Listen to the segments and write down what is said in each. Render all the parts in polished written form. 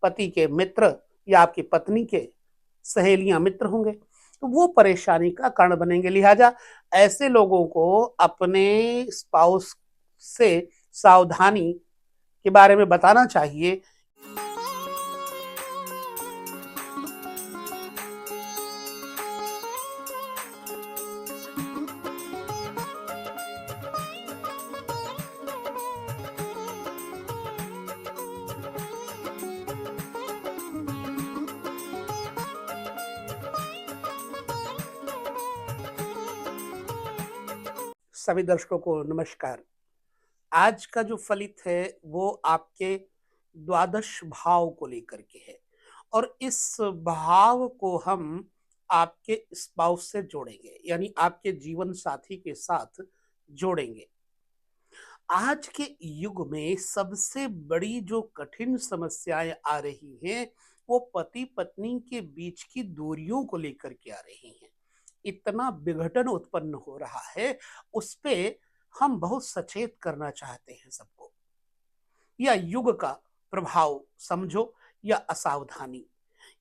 पति के मित्र या आपकी पत्नी के सहेलियां मित्र होंगे, तो वो परेशानी का कारण बनेंगे। लिहाजा ऐसे लोगों को अपने स्पाउस से सावधानी के बारे में बताना चाहिए। सभी दर्शकों को नमस्कार। आज का जो फलित है वो आपके द्वादश भाव को लेकर के है, और इस भाव को हम आपके स्पाउस से जोड़ेंगे, यानी आपके जीवन साथी के साथ जोड़ेंगे। आज के युग में सबसे बड़ी जो कठिन समस्याएं आ रही हैं वो पति पत्नी के बीच की दूरियों को लेकर के आ रही हैं। इतना विघटन उत्पन्न हो रहा है, उस पे हम बहुत सचेत करना चाहते हैं सबको। या युग का प्रभाव समझो, या असावधानी,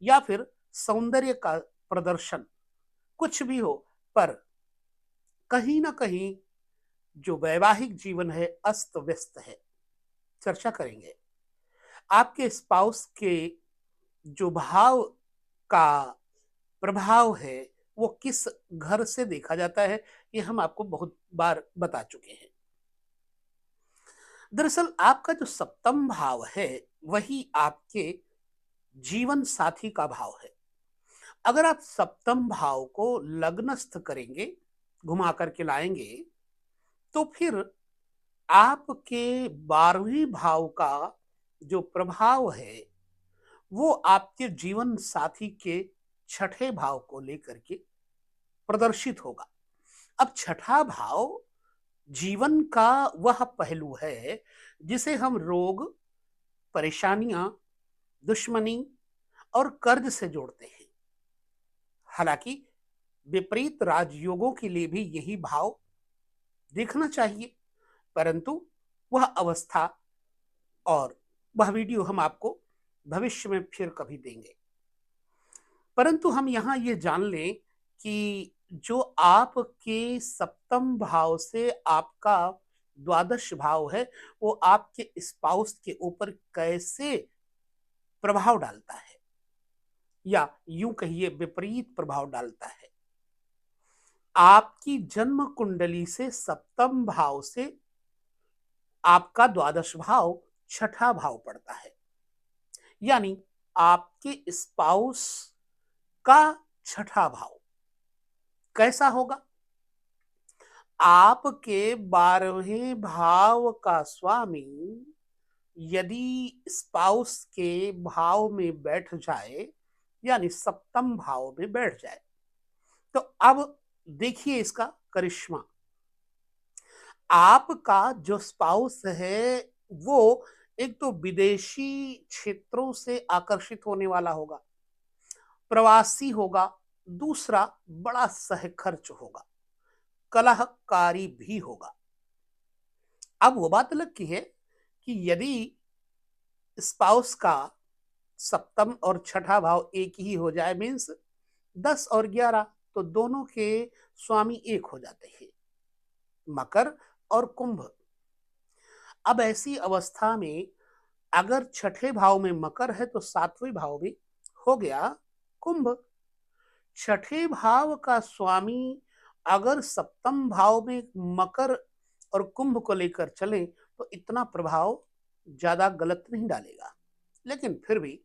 या फिर सौंदर्य का प्रदर्शन, कुछ भी हो, पर कहीं ना कहीं जो वैवाहिक जीवन है अस्त व्यस्त है। चर्चा करेंगे आपके स्पाउस के जो भाव का प्रभाव है वो किस घर से देखा जाता है, ये हम आपको बहुत बार बता चुके हैं। दरअसल आपका जो सप्तम भाव है वही आपके जीवन साथी का भाव है। अगर आप सप्तम भाव को लग्नस्थ करेंगे, घुमा करके लाएंगे, तो फिर आपके 12वें भाव का जो प्रभाव है वो आपके जीवन साथी के छठे भाव को लेकर के प्रदर्शित होगा। अब छठा भाव जीवन का वह पहलू है जिसे हम रोग, परेशानियां, दुश्मनी और कर्ज से जोड़ते हैं। हालांकि विपरीत राजयोगों के लिए भी यही भाव देखना चाहिए, परंतु वह अवस्था और वह वीडियो हम आपको भविष्य में फिर कभी देंगे। परंतु हम यहाँ ये जान लें कि जो आपके सप्तम भाव से आपका द्वादश भाव है वो आपके स्पाउस के ऊपर कैसे प्रभाव डालता है, या यूं कहिए विपरीत प्रभाव डालता है। आपकी जन्म कुंडली से सप्तम भाव से आपका द्वादश भाव छठा भाव पड़ता है, यानी आपके स्पाउस का छठा भाव कैसा होगा। आपके 12वें भाव का स्वामी यदि स्पाउस के भाव में बैठ जाए, यानी सप्तम भाव में बैठ जाए, तो अब देखिए इसका करिश्मा। आपका जो स्पाउस है वो एक तो विदेशी क्षेत्रों से आकर्षित होने वाला होगा, प्रवासी होगा, दूसरा बड़ा सहखर्च होगा, कलहकारी भी होगा। अब वो बात अलग की है कि यदि स्पाउस का सप्तम और छठा भाव एक ही हो जाए, मीन्स 10 और 11, तो दोनों के स्वामी एक हो जाते हैं, मकर और कुंभ। अब ऐसी अवस्था में अगर छठे भाव में मकर है तो 7वें भाव भी हो गया कुंभ। छठे भाव का स्वामी अगर सप्तम भाव में मकर और कुंभ को लेकर चले तो इतना प्रभाव ज्यादा गलत नहीं डालेगा, लेकिन फिर भी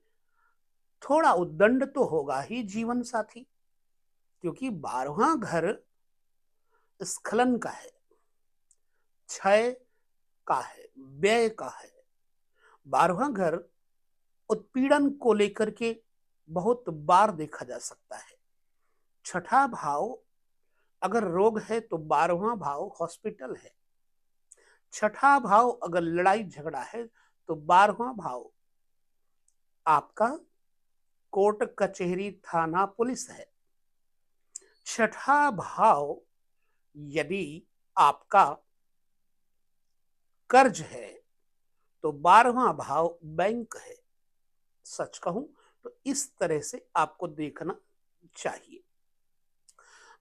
थोड़ा उद्दंड तो होगा ही जीवन साथी, क्योंकि 12वां घर स्खलन का है, क्षय का है, व्यय का है। 12वां घर उत्पीड़न को लेकर के बहुत बार देखा जा सकता है। छठा भाव अगर रोग है तो 12वां भाव हॉस्पिटल है। छठा भाव अगर लड़ाई झगड़ा है तो 12वां भाव आपका कोर्ट कचहरी थाना पुलिस है। छठा भाव यदि आपका कर्ज है तो 12वां भाव बैंक है। सच कहूं तो इस तरह से आपको देखना चाहिए।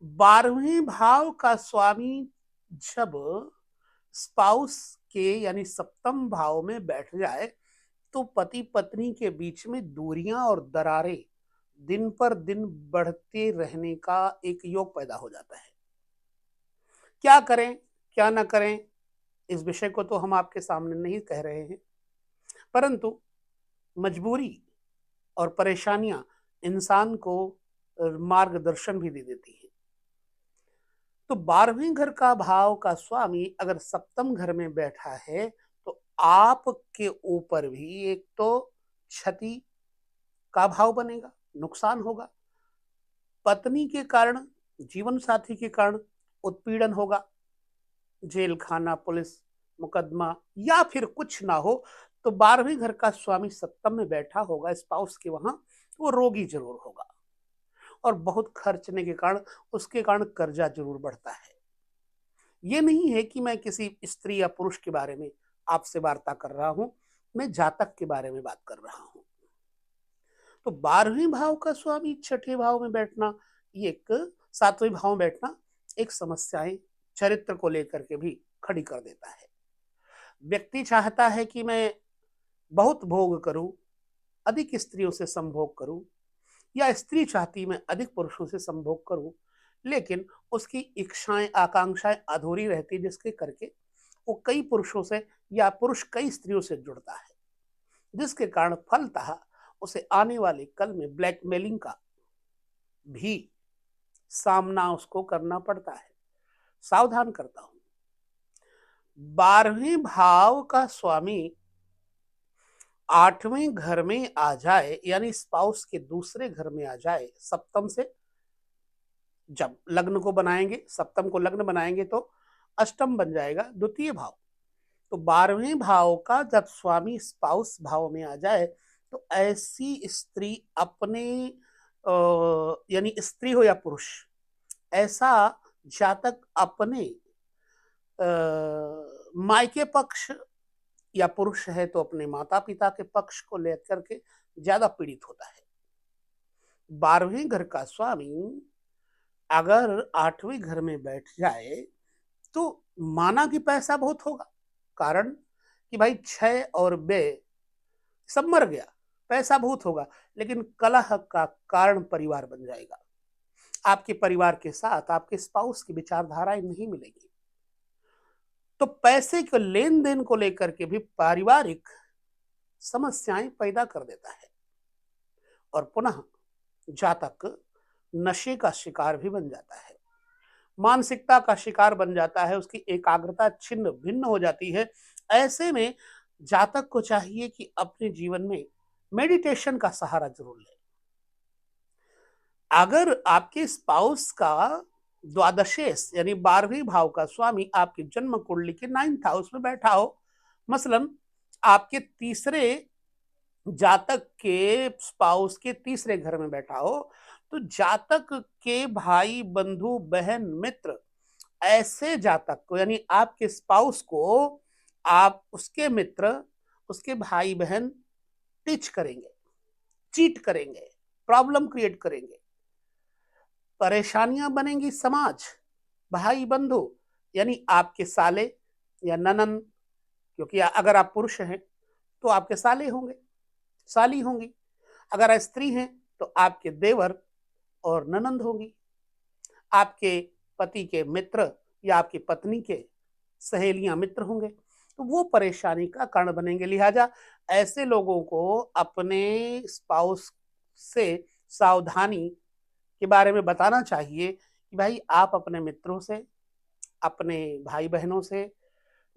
12वें भाव का स्वामी जब स्पाउस के यानी सप्तम भाव में बैठ जाए तो पति पत्नी के बीच में दूरियां और दरारें दिन पर दिन बढ़ते रहने का एक योग पैदा हो जाता है। क्या करें क्या ना करें, इस विषय को तो हम आपके सामने नहीं कह रहे हैं, परंतु मजबूरी और परेशानियां इंसान को मार्गदर्शन भी दे देती है। तो 12वें घर का भाव का स्वामी अगर सप्तम घर में बैठा है तो आपके ऊपर भी एक तो क्षति का भाव बनेगा, नुकसान होगा। पत्नी के कारण, जीवन साथी के कारण उत्पीड़न होगा, जेल खाना, पुलिस मुकदमा, या फिर कुछ ना हो तो 12वें घर का स्वामी सप्तम में बैठा होगा स्पाउस के वहां, वो रोगी जरूर होगा और बहुत खर्चने के कारण उसके कारण कर्जा जरूर बढ़ता है। ये नहीं है कि मैं किसी स्त्री या पुरुष के बारे में आपसे वार्ता कर रहा हूं, मैं जातक के बारे में बात कर रहा हूं। तो 12वें भाव का स्वामी छठे भाव में बैठना, ये एक 7वें भाव में बैठना एक समस्याएं चरित्र को लेकर के भी खड़ी कर देता है। व्यक्ति चाहता है कि मैं बहुत भोग करूं, अधिक स्त्रियों से संभोग करूं, या स्त्री चाहती मैं अधिक पुरुषों से संभोग करूं, लेकिन उसकी इच्छाएं आकांक्षाएं अधूरी रहती, जिसके करके वो कई पुरुषों से या पुरुष कई स्त्रियों से जुड़ता है, जिसके कारण फलतः उसे आने वाले कल में ब्लैकमेलिंग का भी सामना उसको करना पड़ता है। सावधान करता हूं, 12वें भाव का स्वामी 8वें घर में आ जाए यानी स्पाउस के दूसरे घर में आ जाए सप्तम से, जब लग्न को बनाएंगे, सप्तम को लग्न बनाएंगे तो अष्टम बन जाएगा द्वितीय भाव। तो 12वें भाव का जब स्वामी स्पाउस भाव में आ जाए तो ऐसी स्त्री अपने यानी स्त्री हो या पुरुष, ऐसा जातक अपने मायके पक्ष या पुरुष है तो अपने माता पिता के पक्ष को लेकर के ज्यादा पीड़ित होता है। 12वें घर का स्वामी अगर 8वें घर में बैठ जाए तो माना कि पैसा बहुत होगा, कारण कि भाई 6 और बे सब मर गया, पैसा बहुत होगा, लेकिन कलह का कारण परिवार बन जाएगा। आपके परिवार के साथ आपके स्पाउस की विचारधाराएं नहीं मिलेगी, तो पैसे के लेन देन को लेकर के भी पारिवारिक समस्याएं पैदा कर देता है और पुनः जातक नशे का शिकार भी बन जाता है, मानसिकता का शिकार बन जाता है, उसकी एकाग्रता छिन्न भिन्न हो जाती है। ऐसे में जातक को चाहिए कि अपने जीवन में मेडिटेशन का सहारा जरूर ले। अगर आपके स्पाउस का द्वादशेश यानी 12वें भाव का स्वामी आपकी जन्म कुंडली के 9th हाउस में बैठा हो, मसलन आपके तीसरे जातक के स्पाउस के तीसरे घर में बैठा हो, तो जातक के भाई बंधु बहन मित्र ऐसे जातक को यानी आपके स्पाउस को आप उसके मित्र, उसके भाई बहन टीच करेंगे, चीट करेंगे, प्रॉब्लम क्रिएट करेंगे, परेशानियां बनेंगी समाज, भाई बंधु यानी आपके साले या ननंद, क्योंकि अगर आप पुरुष हैं तो आपके साले होंगे, साली होंगी, अगर स्त्री हैं तो आपके देवर और ननंद होगी, आपके पति के मित्र या आपकी पत्नी के सहेलियां मित्र होंगे, तो वो परेशानी का कारण बनेंगे। लिहाजा ऐसे लोगों को अपने स्पाउस से सावधानी के बारे में बताना चाहिए कि भाई आप अपने मित्रों से, अपने भाई बहनों से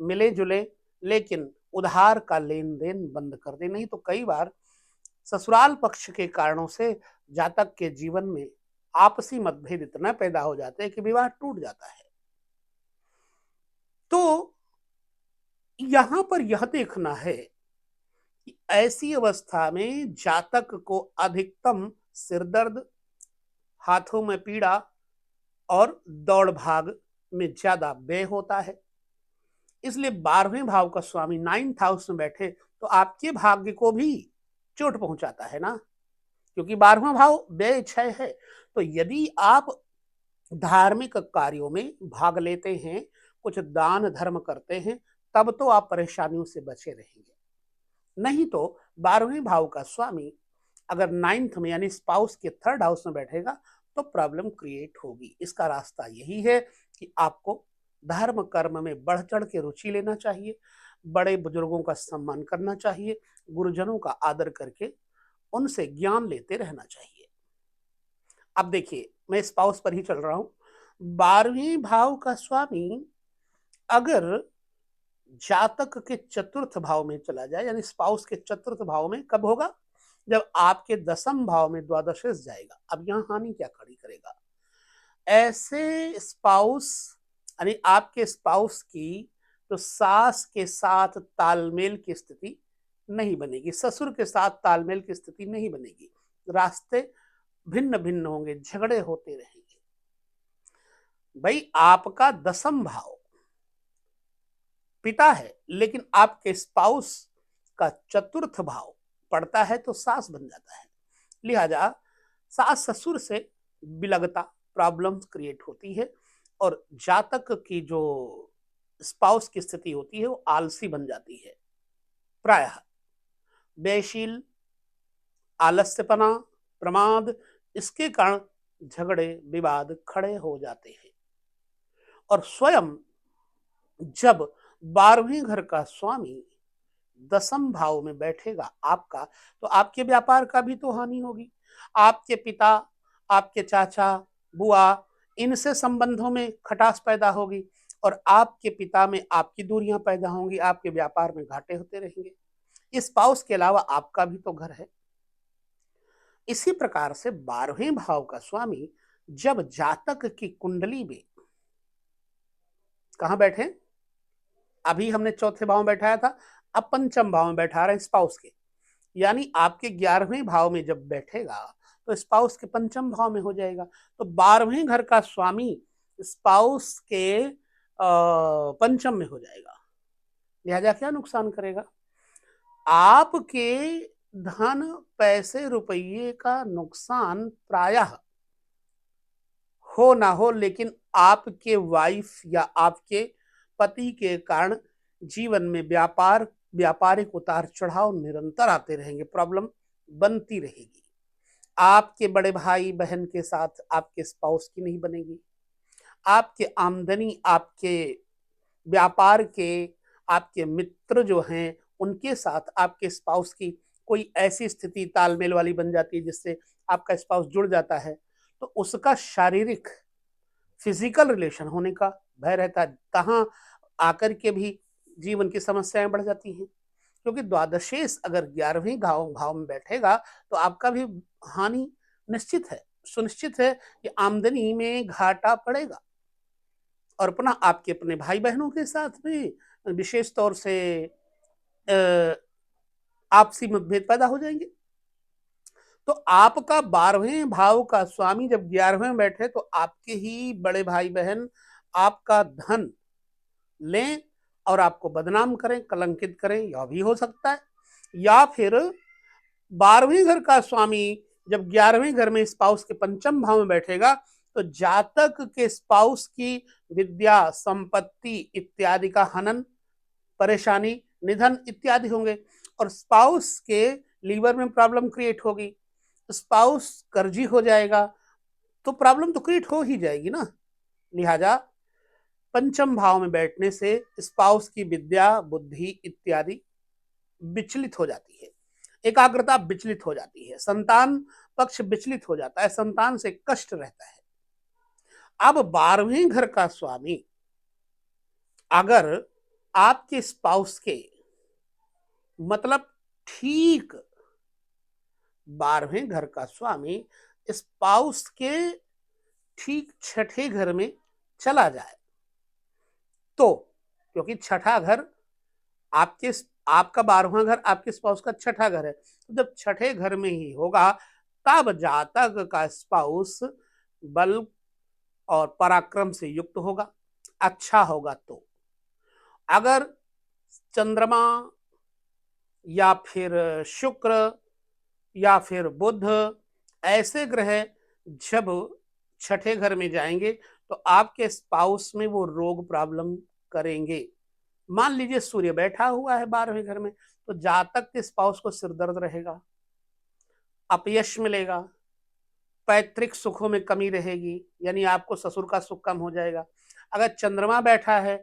मिले जुले, लेकिन उधार का लेन देन बंद कर दे, नहीं तो कई बार ससुराल पक्ष के कारणों से जातक के जीवन में आपसी मतभेद इतना पैदा हो जाते हैं कि विवाह टूट जाता है। तो यहां पर यह देखना है कि ऐसी अवस्था में जातक को अधिकतम सिरदर्द, हाथों में पीड़ा और दौड़ भाग में ज्यादा व्यय होता है। इसलिए 12वें भाव का स्वामी 9th हाउस में बैठे तो आपके भाग्य को भी चोट पहुंचाता है ना, क्योंकि 12वां भाव व्यय क्षय है। तो यदि आप धार्मिक कार्यों में भाग लेते हैं, कुछ दान धर्म करते हैं, तब तो आप परेशानियों से बचे रहेंगे। नहीं तो 12वें भाव का स्वामी अगर 9th में यानी स्पाउस के 3rd हाउस में बैठेगा तो प्रॉब्लम क्रिएट होगी। इसका रास्ता यही है कि आपको धर्म कर्म में बढ़ चढ़ के रुचि लेना चाहिए, बड़े बुजुर्गों का सम्मान करना चाहिए, गुरुजनों का आदर करके उनसे ज्ञान लेते रहना चाहिए। अब देखिए, मैं स्पाउस पर ही चल रहा हूं। 12वें भाव का स्वामी अगर जातक के 4th भाव में चला जाए, यानी स्पाउस के 4th भाव में कब होगा? जब आपके 10th भाव में द्वादशेश जाएगा। अब यहां हानि क्या खड़ी करेगा? ऐसे स्पाउस यानी आपके स्पाउस की तो सास के साथ तालमेल की स्थिति नहीं बनेगी, ससुर के साथ तालमेल की स्थिति नहीं बनेगी, रास्ते भिन्न भिन्न होंगे, झगड़े होते रहेंगे। भाई, आपका 10th भाव पिता है, लेकिन आपके स्पाउस का 4th भाव पड़ता है तो सास बन जाता है। लिहाजा सास ससुर से विलगता, प्रॉब्लम्स क्रिएट होती है और जातक की जो स्पाउस की स्थिति होती है वो आलसी बन जाती है, प्रायः व्ययशील, आलस्यपना, प्रमाद, इसके कारण झगड़े विवाद खड़े हो जाते हैं। और स्वयं जब 12वें घर का स्वामी 10th भाव में बैठेगा आपका, तो आपके व्यापार का भी तो हानि होगी। आपके पिता, आपके चाचा, बुआ, इनसे संबंधों में खटास पैदा होगी और आपके पिता में आपकी दूरियां पैदा होंगी, आपके व्यापार में घाटे होते रहेंगे। इस स्पाउस के अलावा आपका भी तो घर है। इसी प्रकार से 12वें भाव का स्वामी जब जातक की कुंडली में कहां बैठे? अभी हमने 4th भाव में बैठाया था, अब 5th भाव में बैठा रहे हैं स्पाउस के, यानी आपके 11वें भाव में जब बैठेगा तो स्पाउस के 5th भाव में हो जाएगा। तो 12वें घर का स्वामी स्पाउस के 5th में हो जाएगा। लिहाजा क्या नुकसान करेगा? आपके धन, पैसे, रुपये का नुकसान प्रायः हो ना हो, लेकिन आपके वाइफ या आपके पति के कारण जीवन में व्यापारिक उतार चढ़ाव निरंतर आते रहेंगे, प्रॉब्लम बनती रहेगी। आपके बड़े भाई बहन के साथ आपके स्पाउस की नहीं बनेगी। आपके आमदनी, आपके व्यापार के, आपके मित्र जो हैं उनके साथ आपके स्पाउस की कोई ऐसी स्थिति तालमेल वाली बन जाती है जिससे आपका स्पाउस जुड़ जाता है, तो उसका शारीरिक, फिजिकल रिलेशन होने का भय रहता है। कहाँ आकर के भी जीवन की समस्याएं बढ़ जाती हैं, क्योंकि द्वादशेश अगर 11वें भाव में बैठेगा तो आपका भी हानि निश्चित है, सुनिश्चित है कि आमदनी में घाटा पड़ेगा। और पुनः आपके अपने भाई बहनों के साथ में विशेष तौर से आपसी मतभेद पैदा हो जाएंगे। तो आपका 12वें भाव का स्वामी जब 11वें में बैठे तो आपके ही बड़े भाई बहन आपका धन लें और आपको बदनाम करें, कलंकित करें, यह भी हो सकता है। या फिर 12वें घर का स्वामी जब 11वें घर में स्पाउस के 5th भाव में बैठेगा तो जातक के स्पाउस की विद्या, संपत्ति इत्यादि का हनन, परेशानी, निधन इत्यादि होंगे और स्पाउस के लीवर में प्रॉब्लम क्रिएट होगी, स्पाउस कर्जी हो जाएगा, तो प्रॉब्लम तो क्रिएट हो ही जाएगी ना। लिहाजा 5th भाव में बैठने से स्पाउस की विद्या, बुद्धि इत्यादि विचलित हो जाती है, एकाग्रता विचलित हो जाती है, संतान पक्ष विचलित हो जाता है, संतान से कष्ट रहता है। अब 12वें घर का स्वामी अगर आपके स्पाउस के मतलब ठीक 12वें घर का स्वामी स्पाउस के ठीक 6ठे घर में चला जाए तो, क्योंकि 6ठा घर आपका 12वां घर आपके स्पाउस का 6ठा घर है, तो जब 6ठे घर में ही होगा तब जातक का स्पाउस बल और पराक्रम से युक्त होगा, अच्छा होगा। तो अगर चंद्रमा या फिर शुक्र या फिर बुध, ऐसे ग्रह जब छठे घर में जाएंगे तो आपके स्पाउस में वो रोग प्रॉब्लम करेंगे। मान लीजिए सूर्य बैठा हुआ है 12वें घर में, तो जातक के स्पाउस को सिर दर्द रहेगा, अपयश मिलेगा, पैतृक सुखों में कमी रहेगी, यानी आपको ससुर का सुख कम हो जाएगा। अगर चंद्रमा बैठा है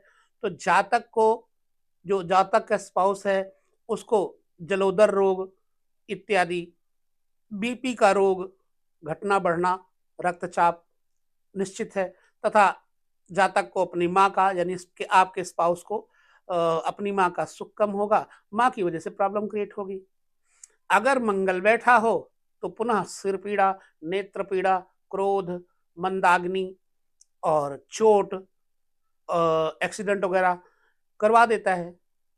तो जातक को, जो जातक का स्पाउस है, उसको जलोदर रोग इत्यादि, बीपी का रोग, घटना बढ़ना, रक्तचाप निश्चित है। तथा जातक को अपनी माँ का, यानी कि आपके स्पाउस को अपनी माँ का सुख कम होगा, माँ की वजह से प्रॉब्लम क्रिएट होगी। अगर मंगल बैठा हो तो पुनः सिर पीड़ा, नेत्र पीड़ा, क्रोध, मंदाग्नि और चोट, एक्सीडेंट वगैरह करवा देता है।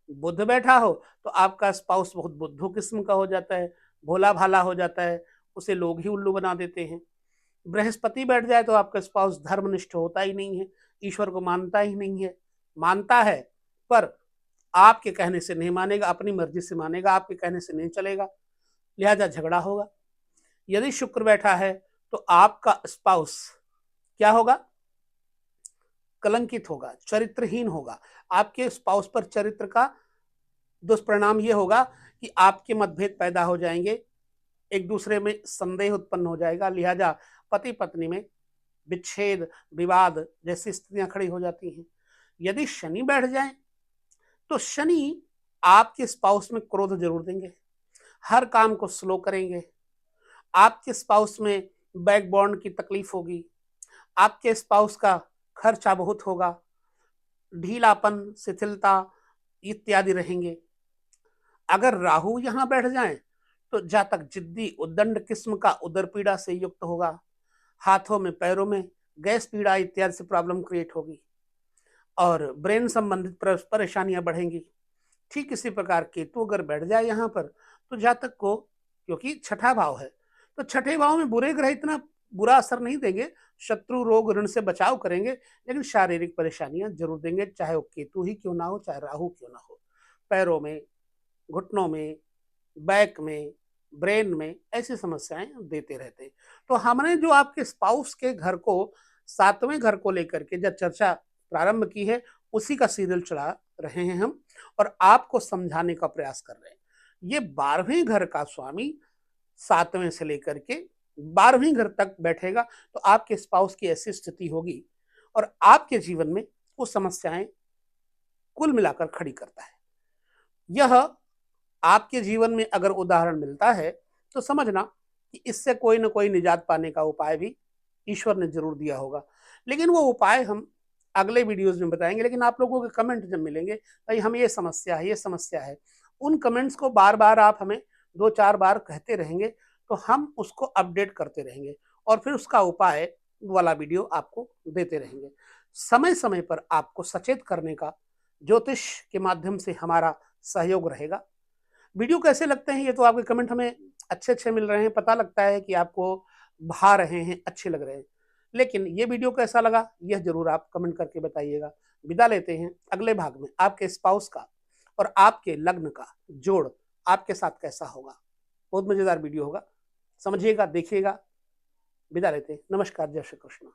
बुध बैठा हो तो आपका स्पाउस बहुत बुद्धू किस्म का हो जाता है, भोला भाला हो जाता है, उसे लोग ही उल्लू बना देते हैं। बृहस्पति बैठ जाए तो आपका स्पाउस धर्मनिष्ठ होता ही नहीं है, ईश्वर को मानता ही नहीं है, मानता है पर आपके कहने से नहीं मानेगा, अपनी मर्जी से मानेगा, आपके कहने से नहीं चलेगा, लिहाजा झगड़ा होगा। यदि शुक्र बैठा है तो आपका स्पाउस क्या होगा? कलंकित होगा, चरित्रहीन होगा। आपके स्पाउस पर चरित्र का दुष्परिणाम यह होगा कि आपके मतभेद पैदा हो जाएंगे, एक दूसरे में संदेह उत्पन्न हो जाएगा, लिहाजा पति पत्नी में विच्छेद, विवाद जैसी स्थितियां खड़ी हो जाती हैं। यदि शनि बैठ जाए तो शनि आपके स्पाउस में क्रोध जरूर देंगे, हर काम को स्लो करेंगे, आपके स्पाउस में बैकबोन की तकलीफ होगी, आपके स्पाउस का खर्चा बहुत होगा, ढीलापन, शिथिलता इत्यादि रहेंगे। अगर राहु यहां बैठ जाए तो जातक जिद्दी, उद्दंड किस्म का उदर पीड़ा से युक्त होगा, हाथों में, पैरों में गैस पीड़ा इत्यादि से प्रॉब्लम क्रिएट होगी और ब्रेन संबंधित परेशानियां बढ़ेंगी। ठीक इसी प्रकार केतु अगर बैठ जाए यहाँ पर तो जातक को, क्योंकि छठा भाव है, तो छठे भाव में बुरे ग्रह इतना बुरा असर नहीं देंगे, शत्रु रोग ऋण से बचाव करेंगे, लेकिन शारीरिक परेशानियां जरूर देंगे, चाहे वो केतु ही क्यों ना हो, चाहे राहु क्यों ना हो। पैरों में, घुटनों में, बैक में, ब्रेन में ऐसी समस्याएं देते रहते हैं। तो हमने जो आपके स्पाउस के घर को, 7वें घर को लेकर के जब चर्चा प्रारंभ की है, उसी का सीरियल चला रहे हैं हम और आपको समझाने का प्रयास कर रहे हैं। ये 12वें घर का स्वामी 7वें से लेकर के 12वीं घर तक बैठेगा तो आपके स्पाउस की ऐसी स्थिति होगी और आपके जीवन में वो समस्याएं कुल मिलाकर खड़ी करता है। यह आपके जीवन में अगर उदाहरण मिलता है तो समझना कि इससे कोई ना कोई निजात पाने का उपाय भी ईश्वर ने जरूर दिया होगा, लेकिन वो उपाय हम अगले वीडियोज में बताएंगे। लेकिन आप लोगों के कमेंट जब मिलेंगे, भाई हमें ये समस्या है, ये समस्या है, उन कमेंट्स को बार बार आप हमें 2-4 बार कहते रहेंगे तो हम उसको अपडेट करते रहेंगे और फिर उसका उपाय वाला वीडियो आपको देते रहेंगे। समय समय पर आपको सचेत करने का ज्योतिष के माध्यम से हमारा सहयोग रहेगा। वीडियो कैसे लगते हैं ये तो आपके कमेंट हमें अच्छे अच्छे मिल रहे हैं, पता लगता है कि आपको भा रहे हैं, अच्छे लग रहे हैं, लेकिन ये वीडियो कैसा लगा यह जरूर आप कमेंट करके बताइएगा। विदा लेते हैं, अगले भाग में आपके स्पाउस का और आपके लग्न का जोड़ आपके साथ कैसा होगा, बहुत मजेदार वीडियो होगा, समझिएगा, देखिएगा। विदा लेते हैं, नमस्कार, जय श्री कृष्ण।